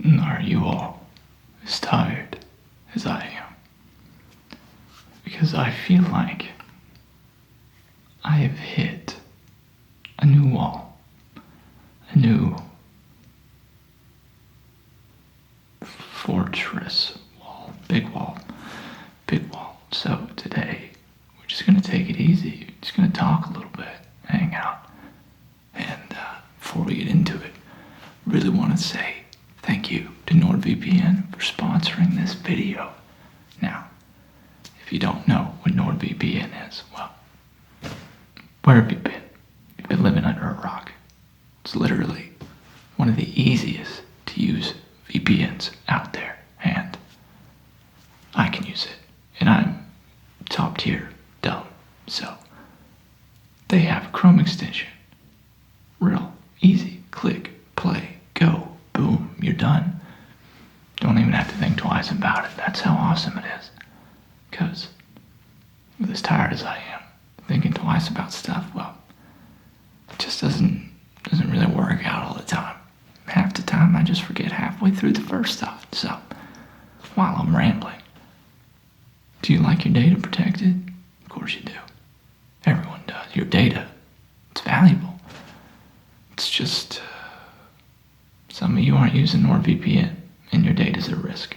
Are you all as tired as I am? Because I feel like I have hit a new wall, a new fortress wall, big wall, big wall. So today, we're just going to take it easy, just going to talk a little bit, hang out, and before we get into it, really want to say thank you to NordVPN for sponsoring this video. Now, if you don't know what NordVPN is, well, where have you been? You've been living under a rock. It's literally one of the easiest to use VPNs out there, and I can use it, and I'm top tier dumb. So they have a Chrome extension, real easy, click, play, go, boom, you're done. Don't even have to think twice about it. That's how awesome it is. Because with as tired as I am, thinking twice about stuff, well, it just doesn't really work out all the time. Half the time I just forget halfway through the first thought. So while I'm rambling, do you like your data protected? Of course you do. Everyone does. Your data, it's valuable. It's just some of you aren't using NordVPN and your data's at risk.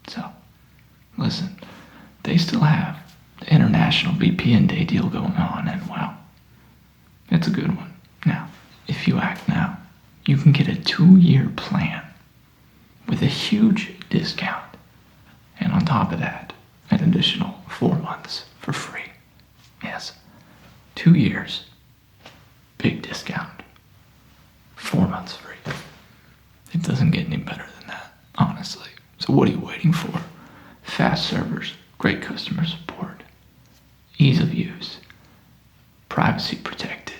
So listen, they still have the International VPN Day deal going on, and well, it's a good one. Now, if you act now, you can get a 2-year plan with a huge discount, and on top of that, an additional 4 months for free. Yes, 2 years, big discount, 4 months free. It doesn't get any better than that, honestly. So what are you waiting for? Fast servers, great customer support, ease of use, privacy protected.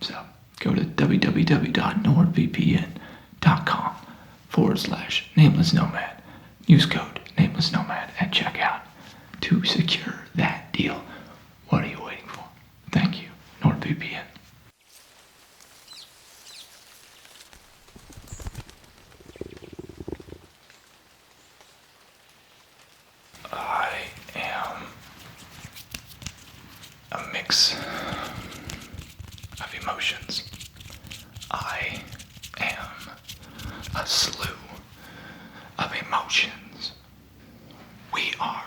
So go to www.nordvpn.com/Nameless Nomad. Use code Nameless Nomad at checkout to secure that deal. What are you waiting for? Thank you, NordVPN. I am a mix of emotions. I am a slew of emotions. We are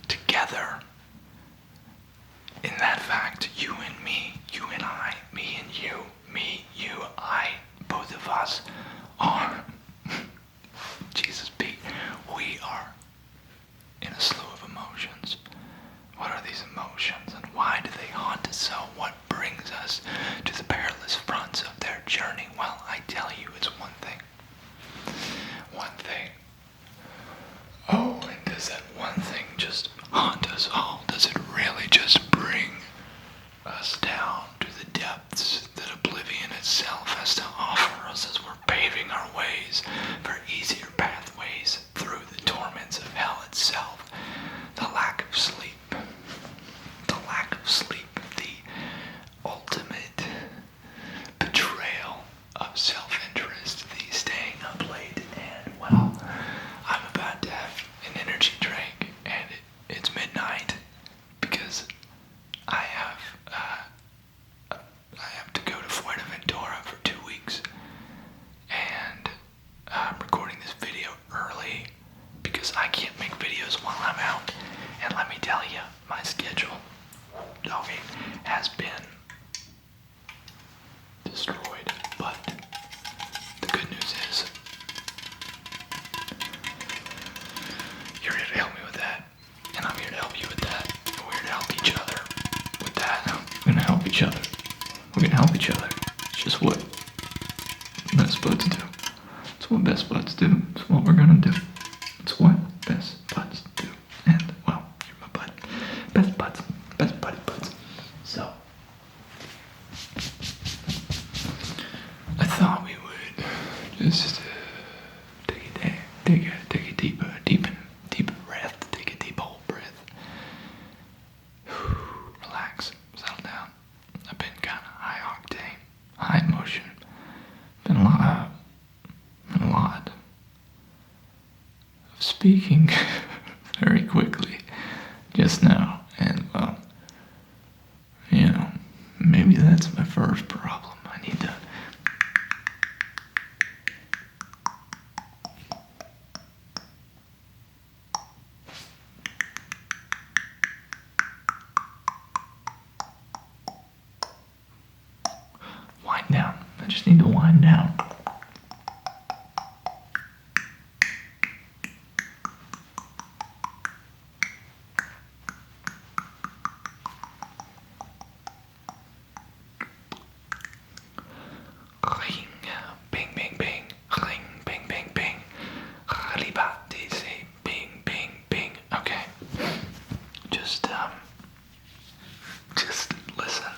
together in that fact, you and me, you and I, me and you, me, you, I, both of us are, Jesus Pete, we are in a slew of emotions. What are these emotions and why do they haunt us so? What brings us to the perilous fronts of their journey? Well, I tell you, it's one thing. One thing. Oh, and does that one thing just haunt us all? Does it really just bring us down to the depths that oblivion itself has to offer us as we're paving our ways for easier pathways through the torments of hell itself? The lack of sleep. The lack of sleep. The ultimate betrayal of self-interest. The staying up late and, well, I'm about to have an energy drink and it's midnight because I have to go to Fuerteventura for 2 weeks, and I'm recording this video early because I can't make videos while I'm out. And let me tell you, my schedule, doggy, has been destroyed. But the good news is, you're here to help me with that, and I'm here to help you with that, and we're here to help each other with that. We're gonna help each other. We're gonna help each other. It's just what best buds do. It's what best buds do. It's what we're gonna do. It's what best buds do. And, well, you're my bud. Best buds. Best buddy buds. So, I thought we would just take a deep breath. Take a deep old breath. Relax. Settle down. I've been kind of high octane, high emotion. Been a lot speaking very quickly just now, and well, maybe that's my first problem. I need to wind down. I just need to wind down. Bing, bing, bing. Cling, bing, bing, bing. Bing, bing, bing. Okay. Just listen.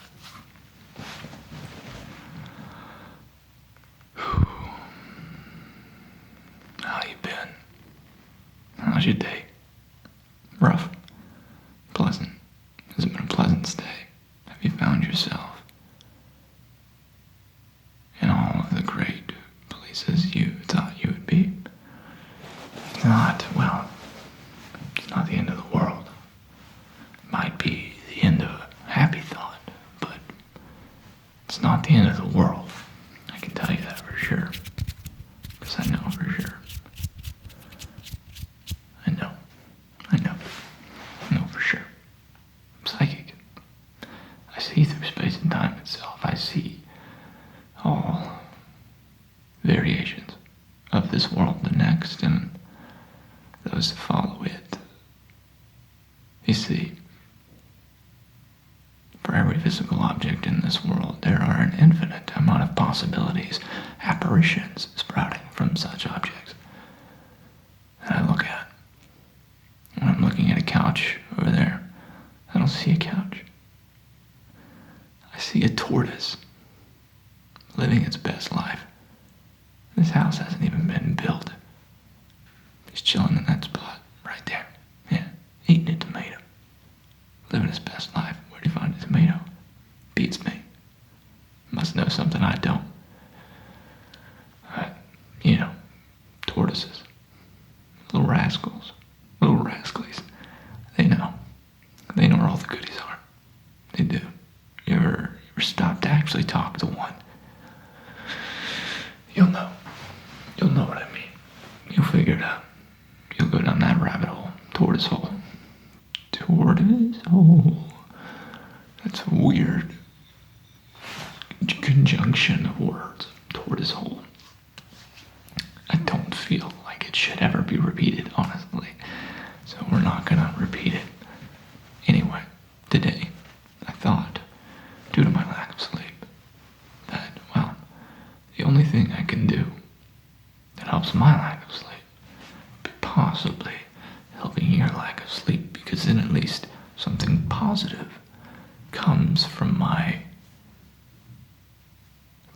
How you been? How's your day? Rough? Pleasant? Has it been a pleasant stay? Have you found yourself in all of the great places you thought you would be? It's not, well, it's not the end of the world. It might be the end of a happy thought, but it's not the end of the world. I can tell you that for sure. Because I know for sure. I know for sure. I'm psychic. I see through space and time itself. I see all variations of this world, the next, and those that follow it. You see, for every physical object in this world, there are an infinite amount of possibilities, apparitions sprouting from such objects that I look at. When I'm looking at a couch over there, I don't see a couch. I see a tortoise living its best life. This house hasn't even been built. He's chilling in that spot right there. Yeah, eating a tomato. Living his best life. Where'd he find a tomato? Beats me. Must know something I don't. Tortoises. Little rascals. Little rascalies. They know. They know where all the goodies are. They do. You ever stop to actually talk to one? You'll know. You'll know what I mean. You'll figure it out. You'll go down that rabbit hole. Tortoise hole. Tortoise hole. That's a weird conjunction of words. Tortoise hole. I don't feel like it should ever be repeated, honestly. So we're not gonna repeat it. Anyway, today, I thought, due to my lack of sleep, that, well, the only thing I can do that helps my lack of sleep be possibly helping your lack of sleep, because then at least something positive comes from my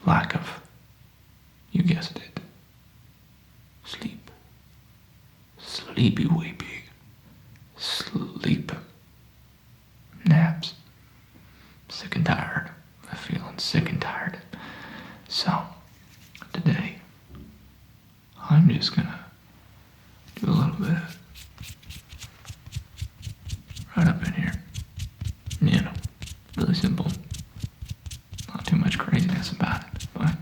lack of, you guessed it, sleep. Sleepy weepy. Sleep. Naps. Sick and tired. I'm feeling sick and tired. So, today, I'm just gonna do a little bit of right up in here. Really simple. Not too much craziness about it, but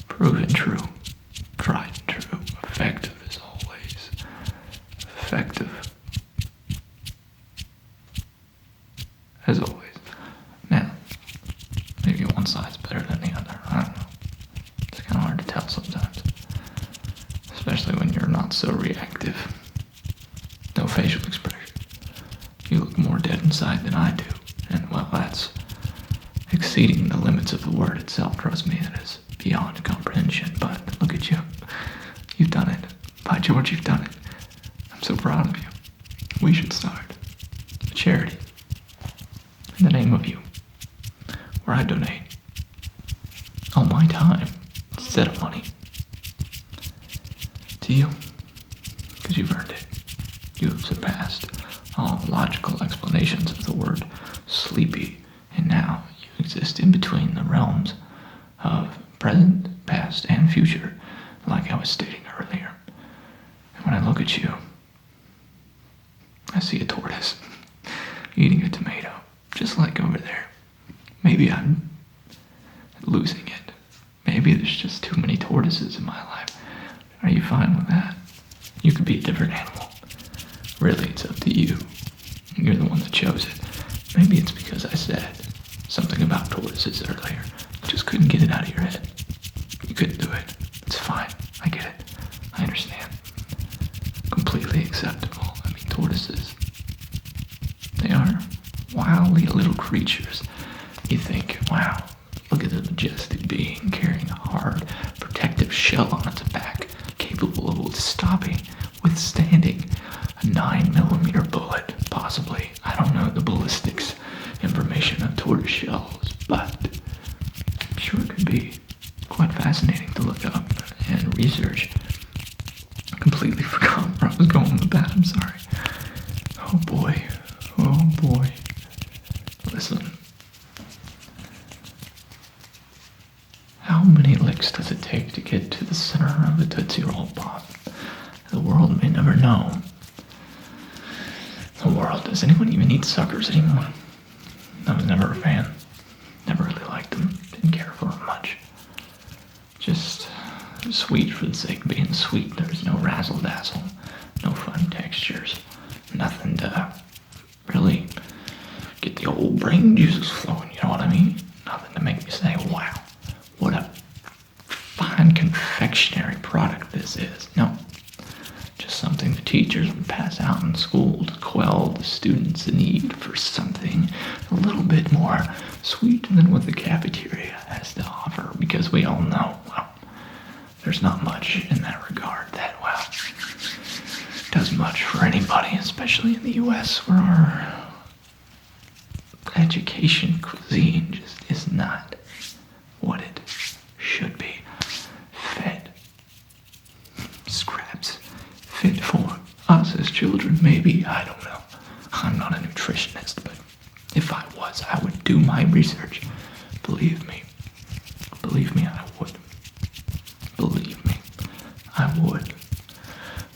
proven true. Tried and true. Effective as always. Effective as always. Now, maybe one side's better than the other. I don't know. It's kind of hard to tell sometimes. Especially when you're not so reactive. No facial expression. You look more dead inside than I do. And, well, that's exceeding the limits of the word itself. Trust me, that is beyond comprehension. But look at you. You've done it. By George, you've done it. I'm so proud of you. We should start a charity in the name of you, where I donate all my time instead of money to you, because you've earned it. You have surpassed all logical explanations of the word sleepy, and now you exist in between the realms of present, past, and future, like I was stating earlier. And when I look at you, I see a tortoise eating a tomato, just like over there. Maybe I'm losing it. Maybe there's just too many tortoises in my life. Are you fine with that? You could be a different animal. Really, it's up to you. You're the one that chose it. Maybe it's because I said something about tortoises earlier. You just couldn't get it out of your head. You couldn't do it. It's fine. I get it. I understand. Completely acceptable. I mean, tortoises, they are wildly little creatures. You think, wow, look at the majestic being carrying a hard, protective shell on its back, capable of withstanding a 9mm bullet, possibly. I don't know the ballistics information on tortoise shells, but I'm sure it could be quite fascinating to look up and research. I completely forgot where I was going with that, I'm sorry. Oh boy. Listen. How many licks does it take to get to the center of a Tootsie Roll Pop? The world may never know. The world, does anyone even eat suckers anymore? I was never a fan. Never really liked them. Didn't care for them much. Just sweet for the sake of being sweet. There's no razzle-dazzle. No fun textures. Nothing to really get the old brain juices flowing, you know what I mean? Nothing to make me say, wow, what a fine confectionery product this is. No. Just something the teachers would pass out in school to quell the students' need for something a little bit more sweet than what the cafeteria has to offer, because we all know, well, there's not much in that regard that, well, does much for anybody, especially in the U.S., where our education cuisine just is not what it should be. Fed scraps fit for us as children, maybe, I don't know. I'm not a nutritionist, but if I was, I would do my research. Believe me, I would. Believe me, I would.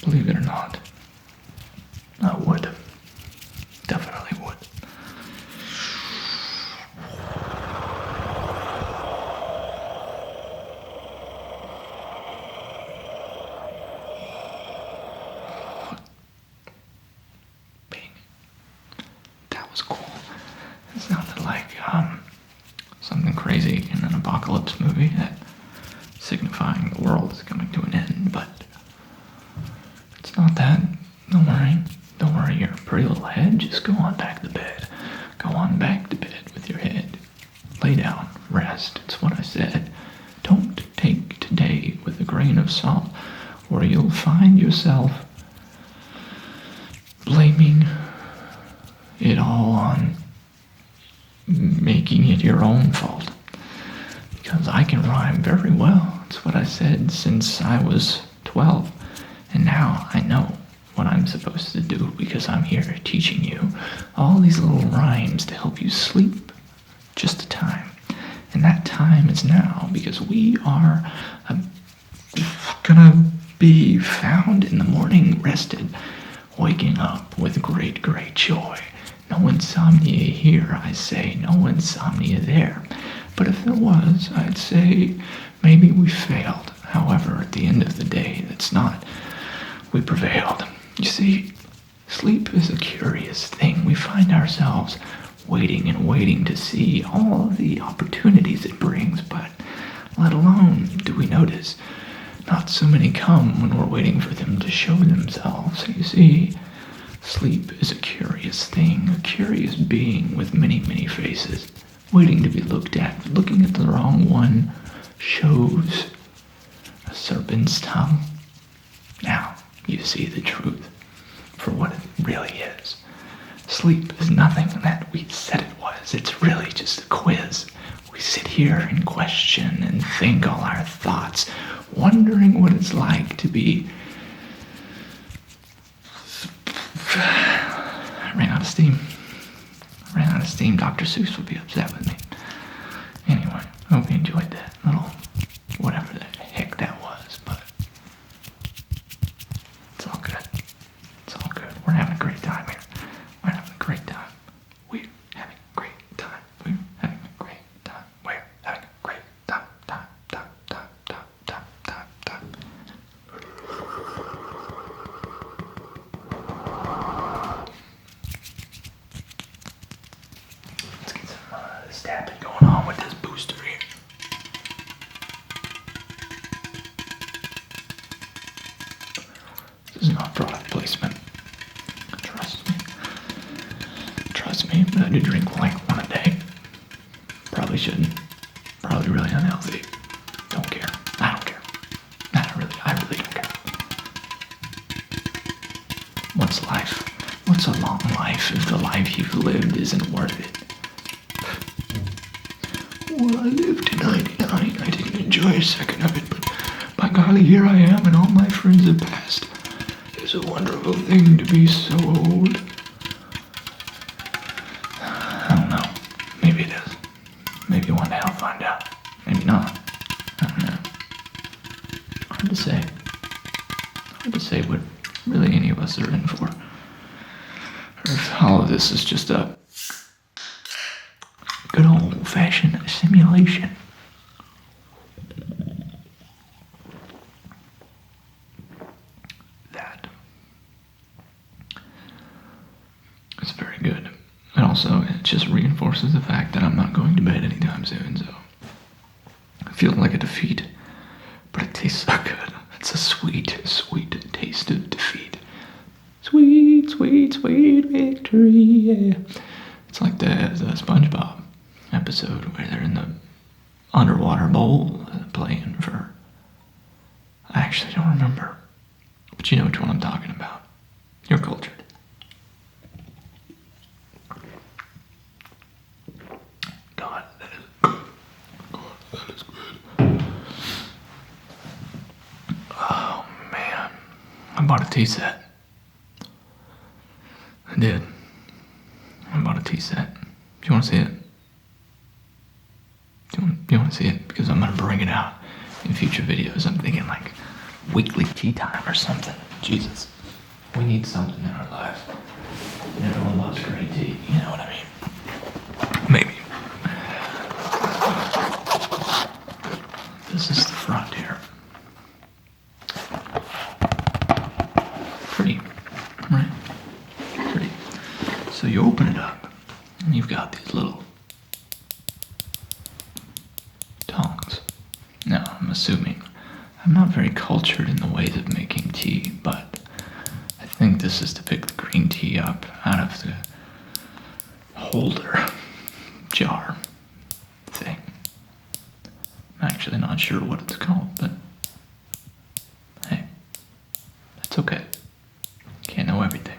Believe it or not, I would. Definitely would. That was cool. It sounded like something crazy in an apocalypse movie that signifying the world is coming to an end, but it's not that. Don't worry, your pretty little head. Just go on back to bed. Go on back to bed with your head. Lay down, rest. It's what I said. Don't take today with a grain of salt, or you'll find yourself blaming it all on making it your own fault. Because I can rhyme very well. It's what I said since I was 12. And now I know what I'm supposed to do, because I'm here teaching you all these little rhymes to help you sleep just a time. And that time is now, because we are gonna be found in the morning rested, waking up with great, great joy. No insomnia here, I say, no insomnia there. But if there was, I'd say maybe we failed. However, at the end of the day, that's not. We prevailed. You see, sleep is a curious thing. We find ourselves waiting and waiting to see all of the opportunities it brings, but let alone do we notice not so many come when we're waiting for them to show themselves. You see, sleep is a curious thing, a curious being with many, many faces, waiting to be looked at. Looking at the wrong one shows a serpent's tongue. Now, you see the truth for what it really is. Sleep is nothing that we said it was. It's really just a quiz. We sit here and question and think all our thoughts, wondering what it's like to be... I ran out of steam. Dr. Seuss would be upset with me. Anyway, I hope you enjoyed that little whatever the heck that was, but it's all good. We're having a great time here. me, but I do drink like one a day. Probably shouldn't. Probably really unhealthy. Don't care. I don't care. I really don't care. What's life? What's a long life if the life you've lived isn't worth it? Well, I lived to 99. I didn't enjoy a second of it, but by golly, here I am and all my friends have passed. It's a wonderful thing to be so old. I don't know. Maybe it is. Maybe one day I'll find out. Maybe not. I don't know. Hard to say. Hard to say what really any of us are in for. Or if all of this is just a good old-fashioned simulation. That is very good. And also, it just reinforces the fact that I'm not going to bed anytime soon, so I feel like a defeat, but it tastes so good. It's a sweet, sweet taste of defeat. Sweet, sweet, sweet victory, yeah. It's like the SpongeBob episode where they're in the underwater bowl playing for... I actually don't remember, but you know which one I'm talking about. You're cultured. God, that is good. God, that is good. Oh, man. I bought a tea set. I did. I bought a tea set. Do you want to see it? Do you want to see it? Because I'm going to bring it out in future videos. I'm thinking like weekly tea time or something. Jesus. We need something in our lives. Everyone loves great tea. You know what I mean? Maybe. This is the front here. Pretty. Right? Pretty. So you open it up, and you've got these little tongs. Now, I'm assuming I'm not very cultured in the ways of making tea, but I think this is to pick the green tea up out of the holder jar thing. I'm actually not sure what it's called, but hey, that's okay. Can't know everything.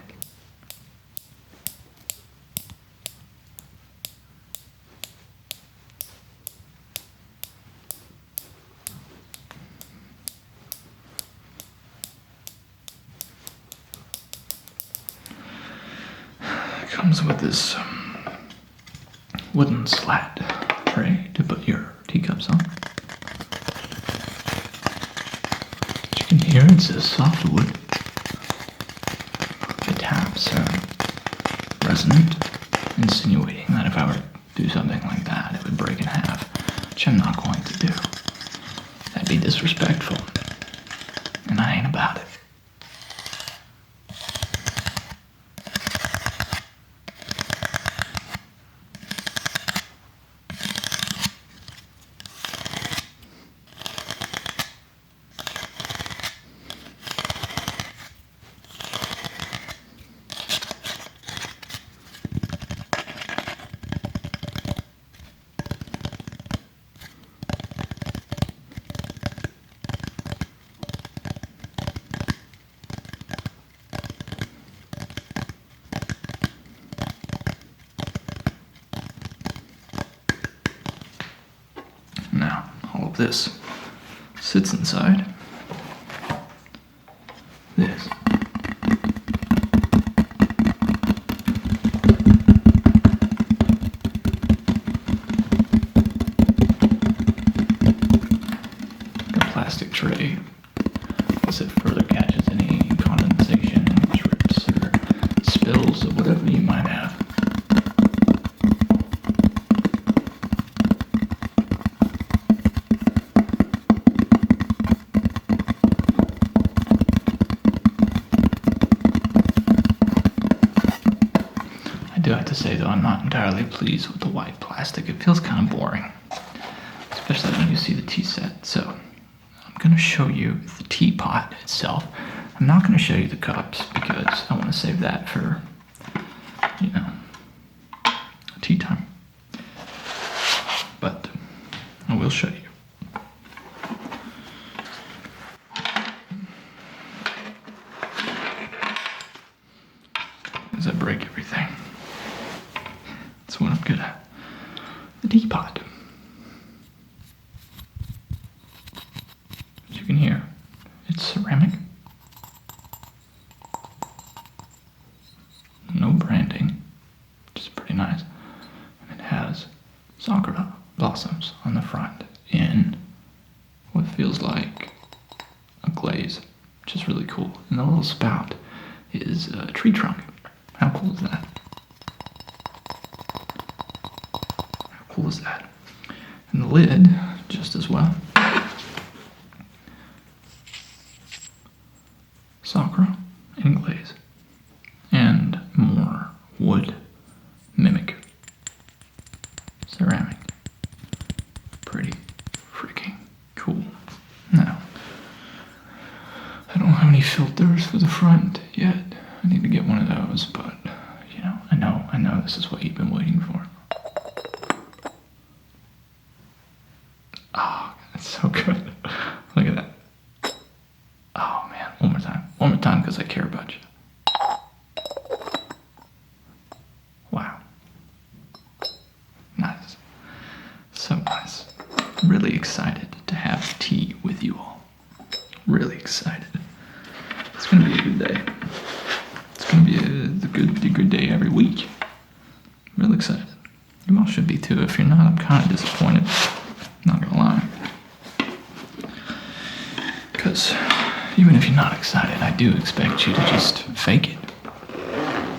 Comes with this wooden slat tray to put your teacups on. As you can hear, it says softwood. The taps are resonant, insinuating that if I were to do something like that, it would break in half, which I'm not going to do. That'd be disrespectful, and I ain't about it. Now, all of this sits inside this. A plastic tray, as it further catches any condensation, drips, or spills, or whatever you might have. I do have to say, though, I'm not entirely pleased with the white plastic. It feels kind of boring, especially when you see the tea set. So I'm going to show you the teapot itself. I'm not going to show you the cups because I want to save that for, you know, tea time. But I will show you. As I break everything. That's what I'm good at. The teapot. As you can hear, it's ceramic. No branding, which is pretty nice. And it has sakura blossoms on the front in what feels like a glaze, which is really cool. And the little spout is a tree trunk. How cool is that? How cool is that? And the lid, just as well. Sakura and glaze. And more wood mimic ceramic. Pretty freaking cool. Now, I don't have any filters for the front yet. I need to get one of those, but I know this is what you've been waiting for. Oh, that's so good. Look at that. Oh man, one more time because I care about you. Wow. Nice. So nice. Really excited to have tea with you all. Really excited. It's gonna be a good day. It's gonna be a good day every week. Real excited. You all should be too. If you're not, I'm kind of disappointed. Not gonna lie. Because even if you're not excited, I do expect you to just fake it.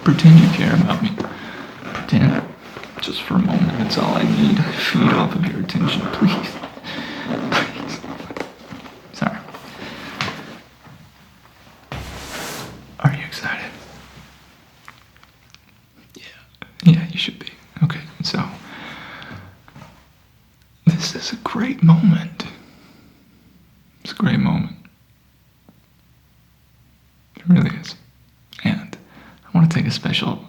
Pretend you care about me. Pretend. Just for a moment. That's all I need. Feed off of your attention, please. Please. Sorry. Are you excited? Yeah, you should be. Okay, so this is a great moment. It's a great moment. It really is. And I want to take a special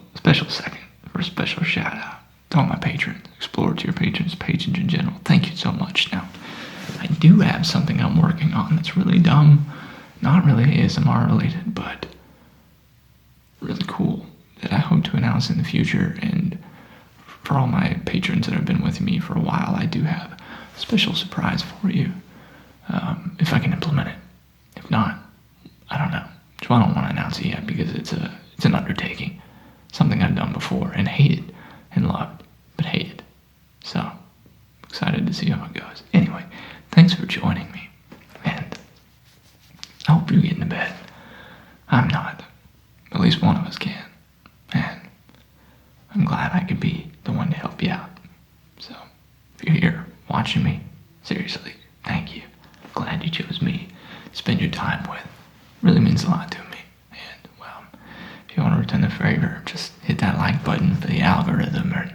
second for a special shout out to all my patrons, Exploratory patrons in general. Thank you so much. Now, I do have something I'm working on that's really dumb, not really ASMR related, but really cool that I hope to announce in the future. And for all my patrons that have been with me for a while, I do have a special surprise for you, if I can implement it. If not, I don't know. So I don't want to announce it yet because it's an undertaking, something I've done before and hated and loved, but hated. So excited to see how it goes. Anyway, thanks for joining me, and I hope you're getting to bed. I'm not. At least one of us can. And I'm glad I could be the one to help you out. So, if you're here watching me, seriously, thank you. Glad you chose me to spend your time with. Really means a lot to me. And, well, if you want to return the favor, just hit that like button for the algorithm. Or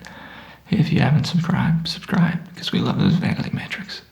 if you haven't subscribed, subscribe, because we love those vanity metrics.